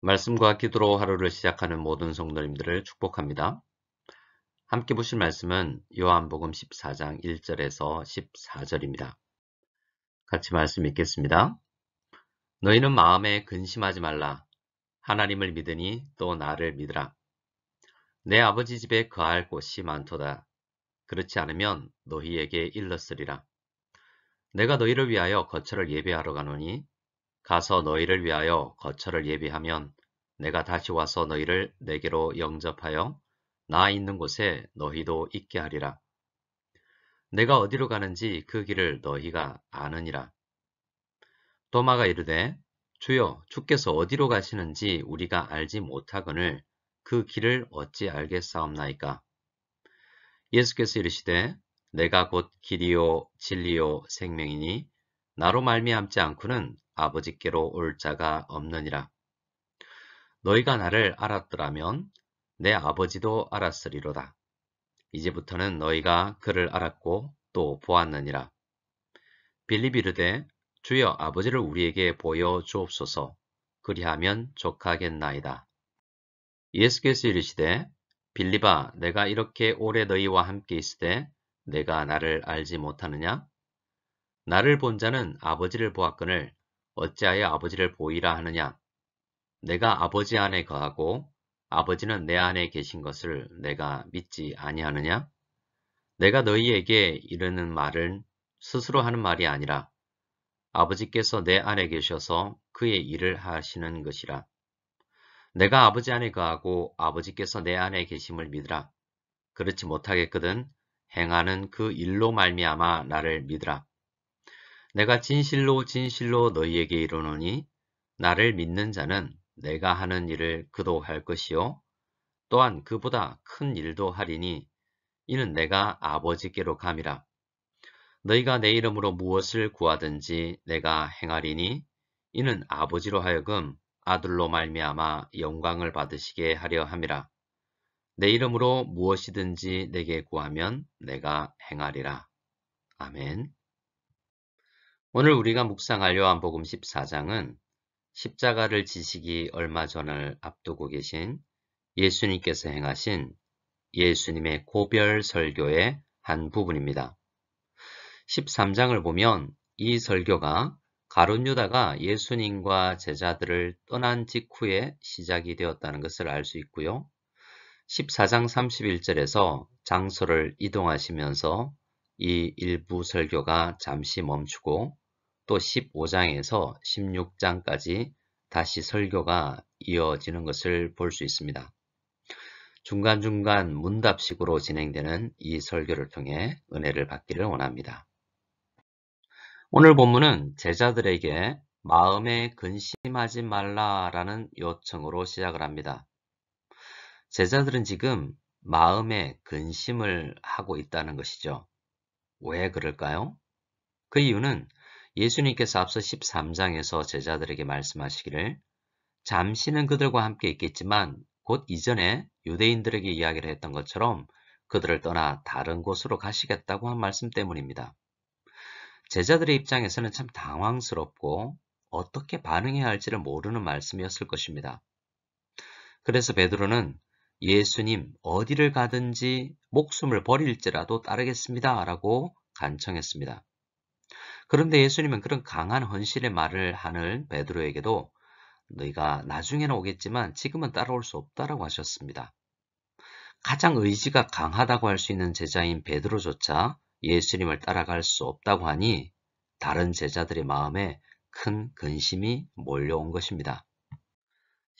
말씀과 기도로 하루를 시작하는 모든 성도님들을 축복합니다. 함께 보실 말씀은 요한복음 14장 1절에서 14절입니다. 같이 말씀 읽겠습니다. 너희는 마음에 근심하지 말라. 하나님을 믿으니 또 나를 믿으라. 내 아버지 집에 거할 곳이 많도다. 그렇지 않으면 너희에게 일렀으리라. 내가 너희를 위하여 거처를 예비하러 가노니 가서 너희를 위하여 거처를 예비하면 내가 다시 와서 너희를 내게로 영접하여 나 있는 곳에 너희도 있게 하리라. 내가 어디로 가는지 그 길을 너희가 아느니라. 도마가 이르되 주여 주께서 어디로 가시는지 우리가 알지 못하거늘 그 길을 어찌 알겠사옵나이까. 예수께서 이르시되 내가 곧 길이요 진리요 생명이니 나로 말미암지 않고는 아버지께로 올 자가 없느니라. 너희가 나를 알았더라면 내 아버지도 알았으리로다. 이제부터는 너희가 그를 알았고 또 보았느니라. 빌립이 이르되 주여 아버지를 우리에게 보여 주옵소서. 그리하면 족하겠나이다. 예수께서 이르시되 빌립아 내가 이렇게 오래 너희와 함께 있으되 내가 나를 알지 못하느냐? 나를 본 자는 아버지를 보았거늘 어찌하여 아버지를 보이라 하느냐? 내가 아버지 안에 거하고 아버지는 내 안에 계신 것을 내가 믿지 아니하느냐? 내가 너희에게 이르는 말은 스스로 하는 말이 아니라 아버지께서 내 안에 계셔서 그의 일을 하시는 것이라. 내가 아버지 안에 거하고 아버지께서 내 안에 계심을 믿으라. 그렇지 못하겠거든 행하는 그 일로 말미암아 나를 믿으라. 내가 진실로 진실로 너희에게 이르노니 나를 믿는 자는 내가 하는 일을 그도 할 것이요 또한 그보다 큰 일도 하리니 이는 내가 아버지께로 감이라. 너희가 내 이름으로 무엇을 구하든지 내가 행하리니 이는 아버지로 하여금 아들로 말미암아 영광을 받으시게 하려 함이라. 내 이름으로 무엇이든지 내게 구하면 내가 행하리라. 아멘. 오늘 우리가 묵상할 요한복음 14장은 십자가를 지시기 얼마 전을 앞두고 계신 예수님께서 행하신 예수님의 고별 설교의 한 부분입니다. 13장을 보면 이 설교가 가룟 유다가 예수님과 제자들을 떠난 직후에 시작이 되었다는 것을 알 수 있고요. 14장 31절에서 장소를 이동하시면서 이 일부 설교가 잠시 멈추고 또 15장에서 16장까지 다시 설교가 이어지는 것을 볼 수 있습니다. 중간중간 문답식으로 진행되는 이 설교를 통해 은혜를 받기를 원합니다. 오늘 본문은 제자들에게 마음에 근심하지 말라라는 요청으로 시작을 합니다. 제자들은 지금 마음에 근심을 하고 있다는 것이죠. 왜 그럴까요? 그 이유는 예수님께서 앞서 13장에서 제자들에게 말씀하시기를 잠시는 그들과 함께 있겠지만 곧 이전에 유대인들에게 이야기를 했던 것처럼 그들을 떠나 다른 곳으로 가시겠다고 한 말씀 때문입니다. 제자들의 입장에서는 참 당황스럽고 어떻게 반응해야 할지를 모르는 말씀이었을 것입니다. 그래서 베드로는 예수님 어디를 가든지 목숨을 버릴지라도 따르겠습니다 라고 간청했습니다. 그런데 예수님은 그런 강한 헌신의 말을 하는 베드로에게도 너희가 나중에는 오겠지만 지금은 따라올 수 없다라고 하셨습니다. 가장 의지가 강하다고 할 수 있는 제자인 베드로조차 예수님을 따라갈 수 없다고 하니 다른 제자들의 마음에 큰 근심이 몰려온 것입니다.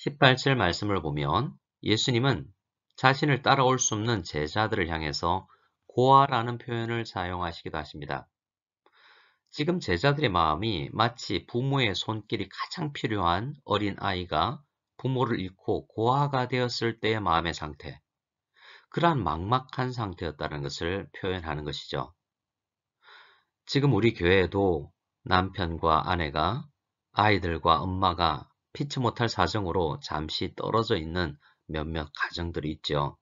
18절 말씀을 보면 예수님은 자신을 따라올 수 없는 제자들을 향해서 고아라는 표현을 사용하시기도 하십니다. 지금 제자들의 마음이 마치 부모의 손길이 가장 필요한 어린 아이가 부모를 잃고 고아가 되었을 때의 마음의 상태, 그러한 막막한 상태였다는 것을 표현하는 것이죠. 지금 우리 교회에도 남편과 아내가 아이들과 엄마가 피치 못할 사정으로 잠시 떨어져 있는 몇몇 가정들이 있죠.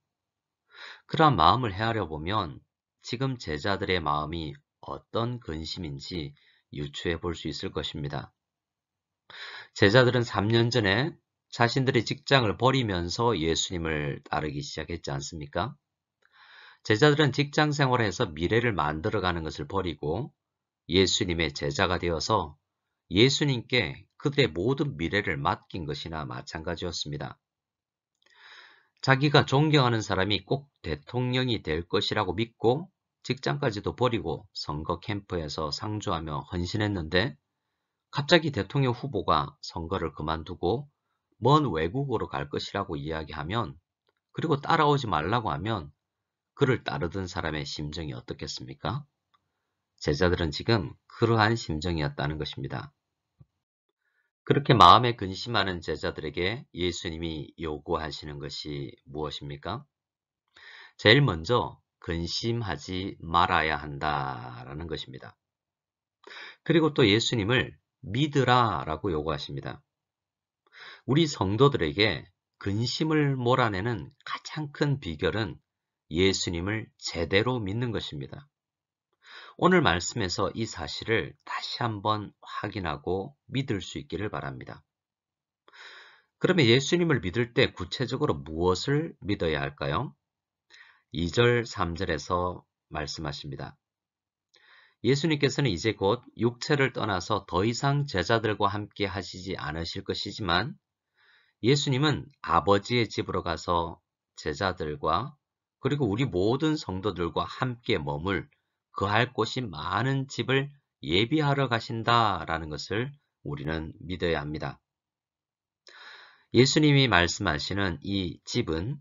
그러한 마음을 헤아려 보면 지금 제자들의 마음이 어떤 근심인지 유추해 볼 수 있을 것입니다. 제자들은 3년 전에 자신들의 직장을 버리면서 예수님을 따르기 시작했지 않습니까? 제자들은 직장 생활에서 미래를 만들어가는 것을 버리고 예수님의 제자가 되어서 예수님께 그들의 모든 미래를 맡긴 것이나 마찬가지였습니다. 자기가 존경하는 사람이 꼭 대통령이 될 것이라고 믿고 직장까지도 버리고 선거 캠프에서 상주하며 헌신했는데 갑자기 대통령 후보가 선거를 그만두고 먼 외국으로 갈 것이라고 이야기하면 그리고 따라오지 말라고 하면 그를 따르던 사람의 심정이 어떻겠습니까? 제자들은 지금 그러한 심정이었다는 것입니다. 그렇게 마음에 근심하는 제자들에게 예수님이 요구하시는 것이 무엇입니까? 제일 먼저 근심하지 말아야 한다라는 것입니다. 그리고 또 예수님을 믿으라라고 요구하십니다. 우리 성도들에게 근심을 몰아내는 가장 큰 비결은 예수님을 제대로 믿는 것입니다. 오늘 말씀에서 이 사실을 다시 한번 확인하고 믿을 수 있기를 바랍니다. 그러면 예수님을 믿을 때 구체적으로 무엇을 믿어야 할까요? 2절, 3절에서 말씀하십니다. 예수님께서는 이제 곧 육체를 떠나서 더 이상 제자들과 함께 하시지 않으실 것이지만 예수님은 아버지의 집으로 가서 제자들과 그리고 우리 모든 성도들과 함께 머물 거할 곳이 많은 집을 예비하러 가신다라는 것을 우리는 믿어야 합니다. 예수님이 말씀하시는 이 집은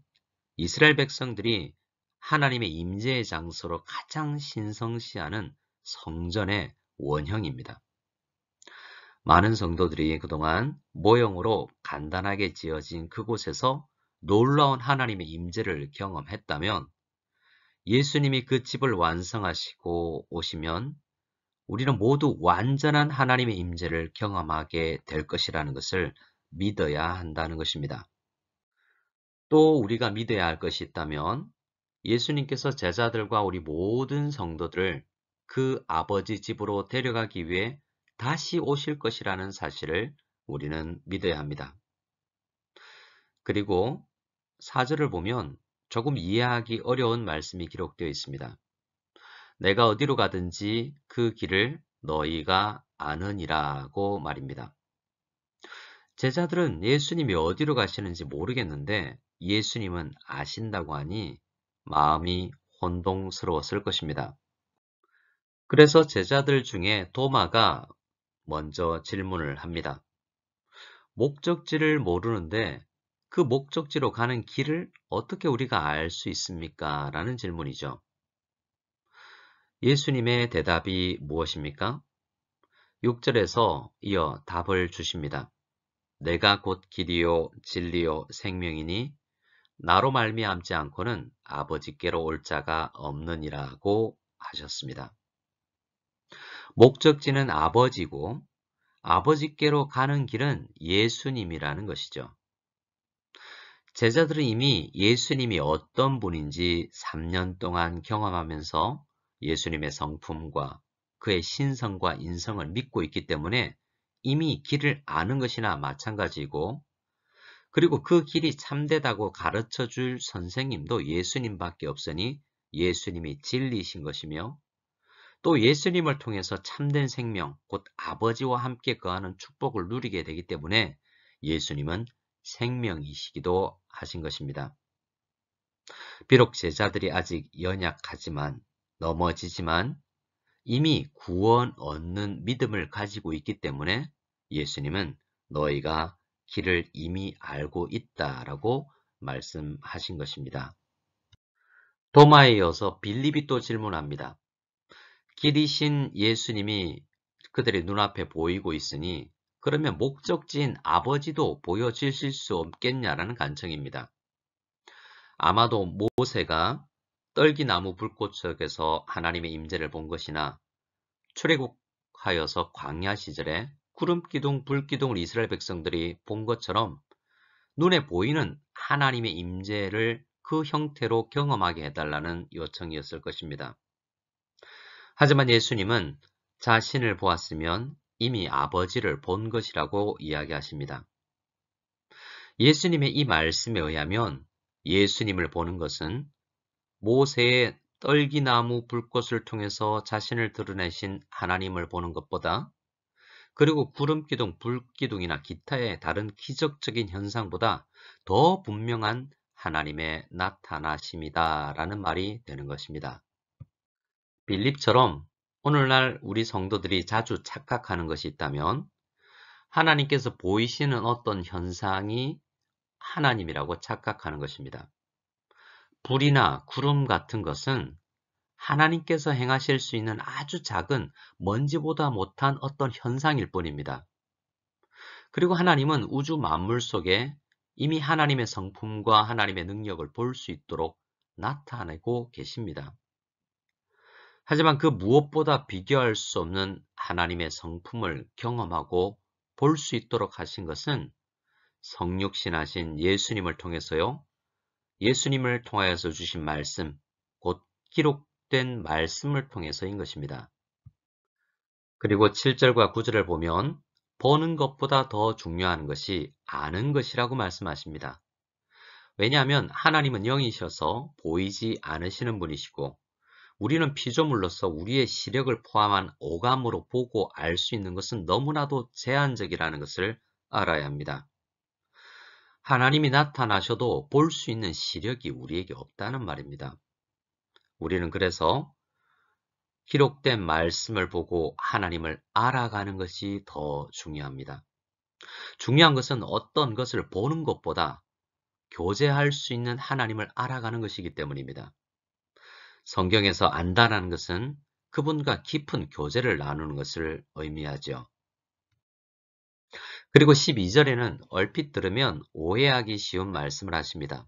이스라엘 백성들이 하나님의 임재의 장소로 가장 신성시하는 성전의 원형입니다. 많은 성도들이 그동안 모형으로 간단하게 지어진 그곳에서 놀라운 하나님의 임재를 경험했다면 예수님이 그 집을 완성하시고 오시면 우리는 모두 완전한 하나님의 임재를 경험하게 될 것이라는 것을 믿어야 한다는 것입니다. 또 우리가 믿어야 할 것이 있다면 예수님께서 제자들과 우리 모든 성도들을 그 아버지 집으로 데려가기 위해 다시 오실 것이라는 사실을 우리는 믿어야 합니다. 그리고 4절을 보면 조금 이해하기 어려운 말씀이 기록되어 있습니다. 내가 어디로 가든지 그 길을 너희가 아느니라고 말입니다. 제자들은 예수님이 어디로 가시는지 모르겠는데 예수님은 아신다고 하니 마음이 혼동스러웠을 것입니다. 그래서 제자들 중에 도마가 먼저 질문을 합니다. 목적지를 모르는데 그 목적지로 가는 길을 어떻게 우리가 알 수 있습니까? 라는 질문이죠. 예수님의 대답이 무엇입니까? 6절에서 이어 답을 주십니다. 내가 곧 길이요 진리요 생명이니 나로 말미암지 않고는 아버지께로 올 자가 없느니라고 하셨습니다. 목적지는 아버지고 아버지께로 가는 길은 예수님이라는 것이죠. 제자들은 이미 예수님이 어떤 분인지 3년 동안 경험하면서 예수님의 성품과 그의 신성과 인성을 믿고 있기 때문에 이미 길을 아는 것이나 마찬가지이고 그리고 그 길이 참되다고 가르쳐 줄 선생님도 예수님밖에 없으니 예수님이 진리이신 것이며 또 예수님을 통해서 참된 생명, 곧 아버지와 함께 거하는 축복을 누리게 되기 때문에 예수님은 생명이시기도 하신 것입니다. 비록 제자들이 아직 연약하지만 넘어지지만 이미 구원 얻는 믿음을 가지고 있기 때문에 예수님은 너희가 길을 이미 알고 있다라고 말씀하신 것입니다. 도마에 이어서 빌립이 또 질문합니다. 길이신 예수님이 그들의 눈앞에 보이고 있으니 그러면 목적지인 아버지도 보여주실 수 없겠냐라는 간청입니다. 아마도 모세가 떨기나무 불꽃 속에서 하나님의 임재를 본 것이나 출애굽하여서 광야 시절에 구름기둥, 불기둥을 이스라엘 백성들이 본 것처럼 눈에 보이는 하나님의 임재를 그 형태로 경험하게 해달라는 요청이었을 것입니다. 하지만 예수님은 자신을 보았으면 이미 아버지를 본 것이라고 이야기하십니다. 예수님의 이 말씀에 의하면 예수님을 보는 것은 모세의 떨기나무 불꽃을 통해서 자신을 드러내신 하나님을 보는 것보다, 그리고 구름기둥, 불기둥이나 기타의 다른 기적적인 현상보다 더 분명한 하나님의 나타나심이다라는 말이 되는 것입니다. 빌립처럼 오늘날 우리 성도들이 자주 착각하는 것이 있다면, 하나님께서 보이시는 어떤 현상이 하나님이라고 착각하는 것입니다. 불이나 구름 같은 것은 하나님께서 행하실 수 있는 아주 작은 먼지보다 못한 어떤 현상일 뿐입니다. 그리고 하나님은 우주 만물 속에 이미 하나님의 성품과 하나님의 능력을 볼 수 있도록 나타내고 계십니다. 하지만 그 무엇보다 비교할 수 없는 하나님의 성품을 경험하고 볼 수 있도록 하신 것은 성육신하신 예수님을 통해서요. 예수님을 통하여서 주신 말씀, 곧 기록된 말씀을 통해서인 것입니다. 그리고 7절과 9절을 보면 보는 것보다 더 중요한 것이 아는 것이라고 말씀하십니다. 왜냐하면 하나님은 영이셔서 보이지 않으시는 분이시고, 우리는 피조물로서 우리의 시력을 포함한 오감으로 보고 알 수 있는 것은 너무나도 제한적이라는 것을 알아야 합니다. 하나님이 나타나셔도 볼 수 있는 시력이 우리에게 없다는 말입니다. 우리는 그래서 기록된 말씀을 보고 하나님을 알아가는 것이 더 중요합니다. 중요한 것은 어떤 것을 보는 것보다 교제할 수 있는 하나님을 알아가는 것이기 때문입니다. 성경에서 안다라는 것은 그분과 깊은 교제를 나누는 것을 의미하죠. 그리고 12절에는 얼핏 들으면 오해하기 쉬운 말씀을 하십니다.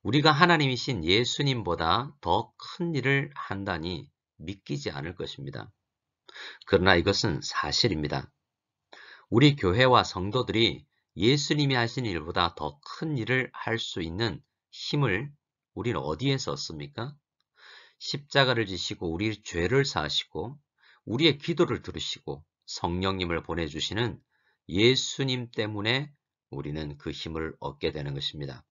우리가 하나님이신 예수님보다 더 큰 일을 한다니 믿기지 않을 것입니다. 그러나 이것은 사실입니다. 우리 교회와 성도들이 예수님이 하신 일보다 더 큰 일을 할 수 있는 힘을 우리는 어디에 썼습니까? 십자가를 지시고 우리 죄를 사하시고 우리의 기도를 들으시고 성령님을 보내주시는 예수님 때문에 우리는 그 힘을 얻게 되는 것입니다.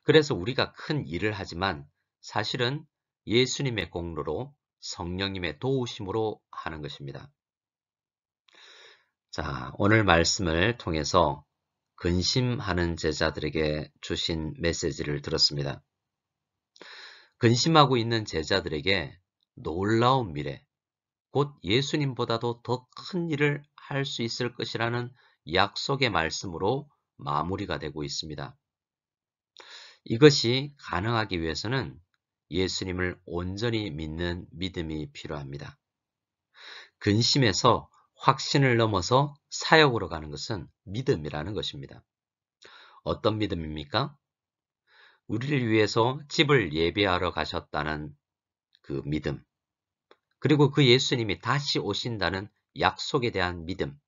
그래서 우리가 큰 일을 하지만 사실은 예수님의 공로로 성령님의 도우심으로 하는 것입니다. 자, 오늘 말씀을 통해서 근심하는 제자들에게 주신 메시지를 들었습니다. 근심하고 있는 제자들에게 놀라운 미래, 곧 예수님보다도 더 큰 일을 할 수 있을 것이라는 약속의 말씀으로 마무리가 되고 있습니다. 이것이 가능하기 위해서는 예수님을 온전히 믿는 믿음이 필요합니다. 근심에서 확신을 넘어서 사역으로 가는 것은 믿음이라는 것입니다. 어떤 믿음입니까? 우리를 위해서 집을 예비하러 가셨다는 그 믿음, 그리고 그 예수님이 다시 오신다는 약속에 대한 믿음,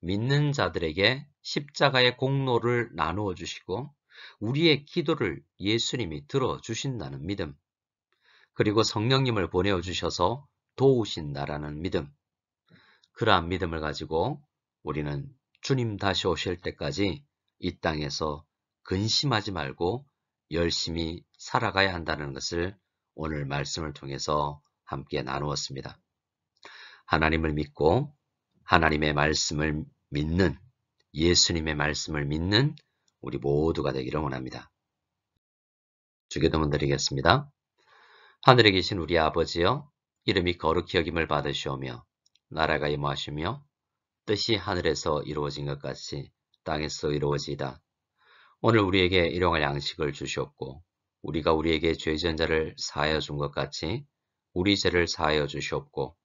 믿는 자들에게 십자가의 공로를 나누어 주시고 우리의 기도를 예수님이 들어주신다는 믿음, 그리고 성령님을 보내어 주셔서 도우신다라는 믿음, 그러한 믿음을 가지고 우리는 주님 다시 오실 때까지 이 땅에서 근심하지 말고 열심히 살아가야 한다는 것을 오늘 말씀을 통해서 함께 나누었습니다. 하나님을 믿고 하나님의 말씀을 믿는, 예수님의 말씀을 믿는 우리 모두가 되기를 원합니다. 주기도문 드리겠습니다. 하늘에 계신 우리 아버지여, 이름이 거룩히 여김을 받으시오며 나라가 임하시며 뜻이 하늘에서 이루어진 것 같이 땅에서 이루어지이다. 오늘 우리에게 일용할 양식을 주시옵고 우리가 우리에게 죄 지은 자를 사하여 준 것 같이 우리 죄를 사하여 주시옵고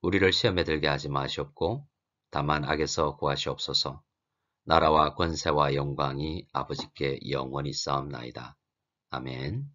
우리를 시험에 들게 하지 마시옵고 다만 악에서 구하시옵소서. 나라와 권세와 영광이 아버지께 영원히 싸움나이다. 아멘.